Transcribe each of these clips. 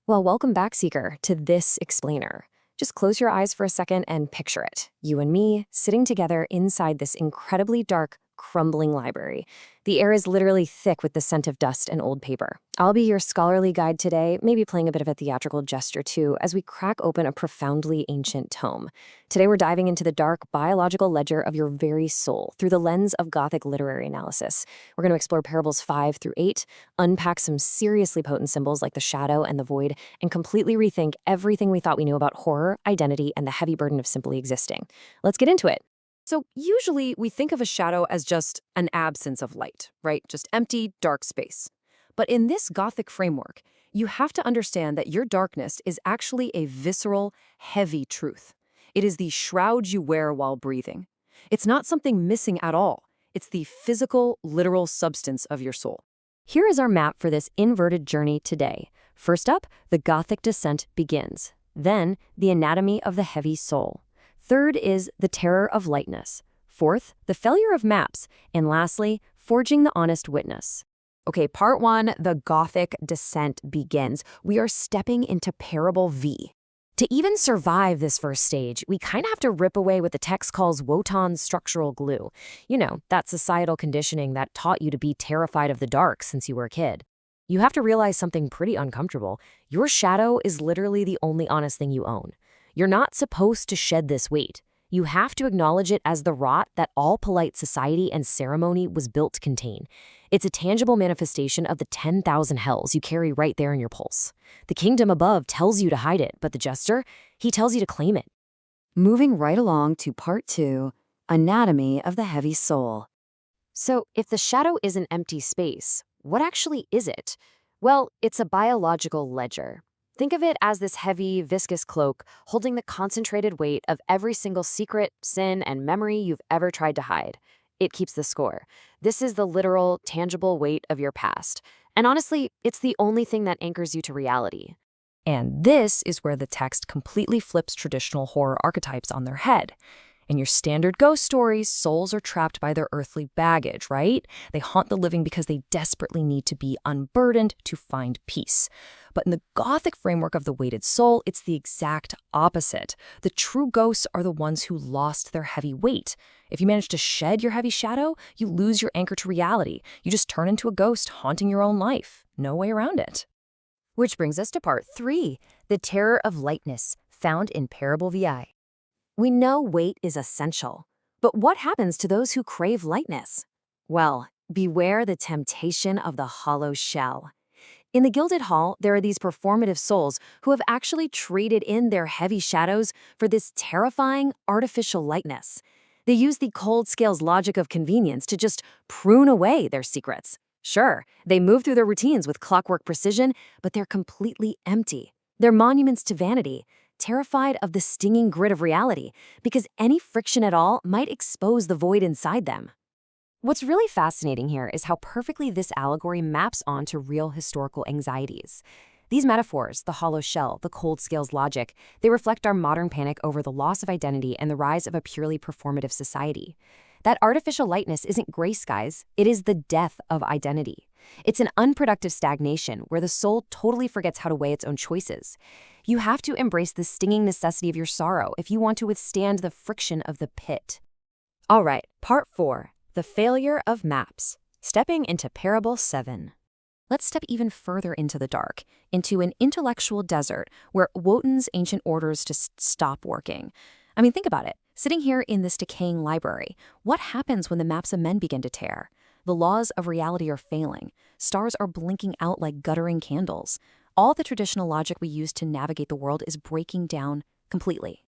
Well, welcome back, Seeker, to this explainer. Just close your eyes for a second and picture it. You and me sitting together inside this incredibly dark, crumbling library. The air is literally thick with the scent of dust and old paper. I'll be your scholarly guide today, maybe playing a bit of a theatrical gesture too, as we crack open a profoundly ancient tome. Today we're diving into the dark biological ledger of your very soul through the lens of Gothic literary analysis. We're going to explore parables 5 through 8, unpack some seriously potent symbols like the shadow and the void, and completely rethink everything we thought we knew about horror, identity, and the heavy burden of simply existing. Let's get into it. So usually we think of a shadow as just an absence of light, right? Just empty, dark space. But in this Gothic framework, you have to understand that your darkness is actually a visceral, heavy truth. It is the shroud you wear while breathing. It's not something missing at all. It's the physical, literal substance of your soul. Here is our map for this inverted journey today. First up, the Gothic descent begins. Then, the anatomy of the heavy soul. Third is the terror of lightness. Fourth, the failure of maps. And lastly, forging the honest witness. Okay, part 1, the Gothic descent begins. We are stepping into Parable V. To even survive this first stage, we kind of have to rip away what the text calls Wotan's structural glue. You know, that societal conditioning that taught you to be terrified of the dark since you were a kid. You have to realize something pretty uncomfortable. Your shadow is literally the only honest thing you own. You're not supposed to shed this weight. You have to acknowledge it as the rot that all polite society and ceremony was built to contain. It's a tangible manifestation of the 10,000 hells you carry right there in your pulse. The kingdom above tells you to hide it, but the jester, he tells you to claim it. Moving right along to part 2, anatomy of the heavy soul. So if the shadow is an empty space, what actually is it? Well, it's a biological ledger. Think of it as this heavy, viscous cloak holding the concentrated weight of every single secret, sin, and memory you've ever tried to hide. It keeps the score. This is the literal, tangible weight of your past. And honestly, it's the only thing that anchors you to reality. And this is where the text completely flips traditional horror archetypes on their head. In your standard ghost stories, souls are trapped by their earthly baggage, right? They haunt the living because they desperately need to be unburdened to find peace. But in the Gothic framework of the weighted soul, it's the exact opposite. The true ghosts are the ones who lost their heavy weight. If you manage to shed your heavy shadow, you lose your anchor to reality. You just turn into a ghost haunting your own life. No way around it. Which brings us to part 3, the terror of lightness, found in Parable VI. We know weight is essential, but what happens to those who crave lightness? Well, beware the temptation of the hollow shell. In the Gilded Hall, there are these performative souls who have actually traded in their heavy shadows for this terrifying artificial lightness. They use the cold scales logic of convenience to just prune away their secrets. Sure, they move through their routines with clockwork precision, but they're completely empty. They're monuments to vanity, terrified of the stinging grit of reality, because any friction at all might expose the void inside them. What's really fascinating here is how perfectly this allegory maps onto real historical anxieties. These metaphors, the hollow shell, the cold scales logic, they reflect our modern panic over the loss of identity and the rise of a purely performative society. That artificial lightness isn't gray skies, it is the death of identity. It's an unproductive stagnation where the soul totally forgets how to weigh its own choices. You have to embrace the stinging necessity of your sorrow if you want to withstand the friction of the pit. All right, part 4, the failure of maps, stepping into Parable 7. Let's step even further into the dark, into an intellectual desert where Wotan's ancient orders just stop working. I mean, think about it. Sitting here in this decaying library, what happens when the maps of men begin to tear? The laws of reality are failing. Stars are blinking out like guttering candles. All the traditional logic we use to navigate the world is breaking down completely.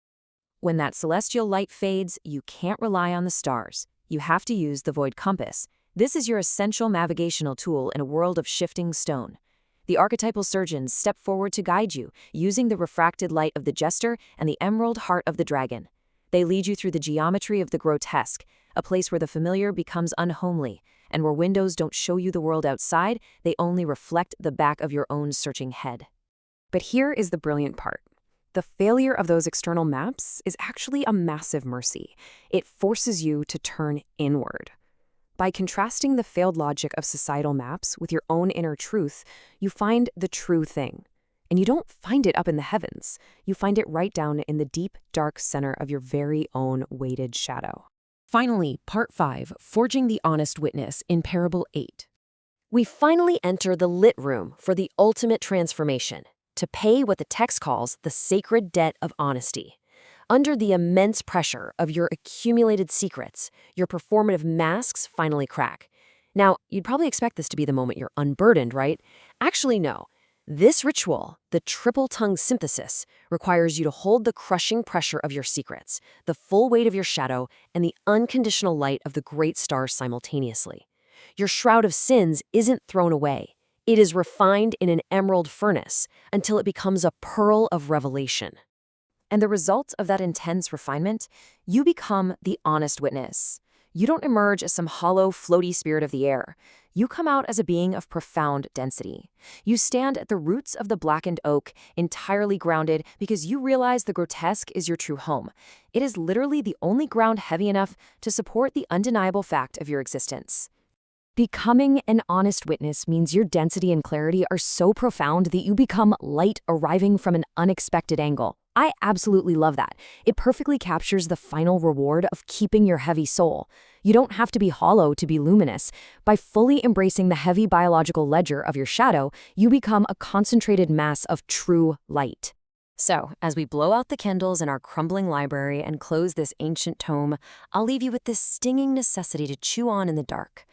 When that celestial light fades, you can't rely on the stars. You have to use the void compass. This is your essential navigational tool in a world of shifting stone. The archetypal surgeons step forward to guide you, using the refracted light of the jester and the emerald heart of the dragon. They lead you through the geometry of the grotesque, a place where the familiar becomes unhomely, and where windows don't show you the world outside, they only reflect the back of your own searching head. But here is the brilliant part. The failure of those external maps is actually a massive mercy. It forces you to turn inward. By contrasting the failed logic of societal maps with your own inner truth, you find the true thing. And you don't find it up in the heavens. You find it right down in the deep, dark center of your very own weighted shadow. Finally, Part 5, Forging the Honest Witness in Parable 8. We finally enter the lit room for the ultimate transformation, to pay what the text calls the sacred debt of honesty. Under the immense pressure of your accumulated secrets, your performative masks finally crack. Now, you'd probably expect this to be the moment you're unburdened, right? Actually, no. This ritual, the triple-tongue synthesis, requires you to hold the crushing pressure of your secrets, the full weight of your shadow, and the unconditional light of the great stars simultaneously. Your shroud of sins isn't thrown away. It is refined in an emerald furnace until it becomes a pearl of revelation. And the result of that intense refinement, you become the honest witness. You don't emerge as some hollow, floaty spirit of the air. You come out as a being of profound density. You stand at the roots of the blackened oak, entirely grounded because you realize the grotesque is your true home. It is literally the only ground heavy enough to support the undeniable fact of your existence. Becoming an honest witness means your density and clarity are so profound that you become light arriving from an unexpected angle. I absolutely love that. It perfectly captures the final reward of keeping your heavy soul. You don't have to be hollow to be luminous. By fully embracing the heavy biological ledger of your shadow, you become a concentrated mass of true light. So, as we blow out the candles in our crumbling library and close this ancient tome, I'll leave you with this stinging necessity to chew on in the dark.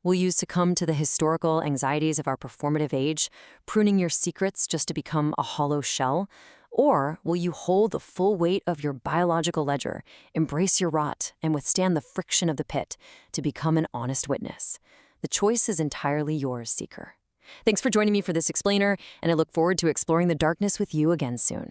Will you succumb to the historical anxieties of our performative age, pruning your secrets just to become a hollow shell? Or will you hold the full weight of your biological ledger, embrace your rot, and withstand the friction of the pit to become an honest witness? The choice is entirely yours, seeker. Thanks for joining me for this explainer, and I look forward to exploring the darkness with you again soon.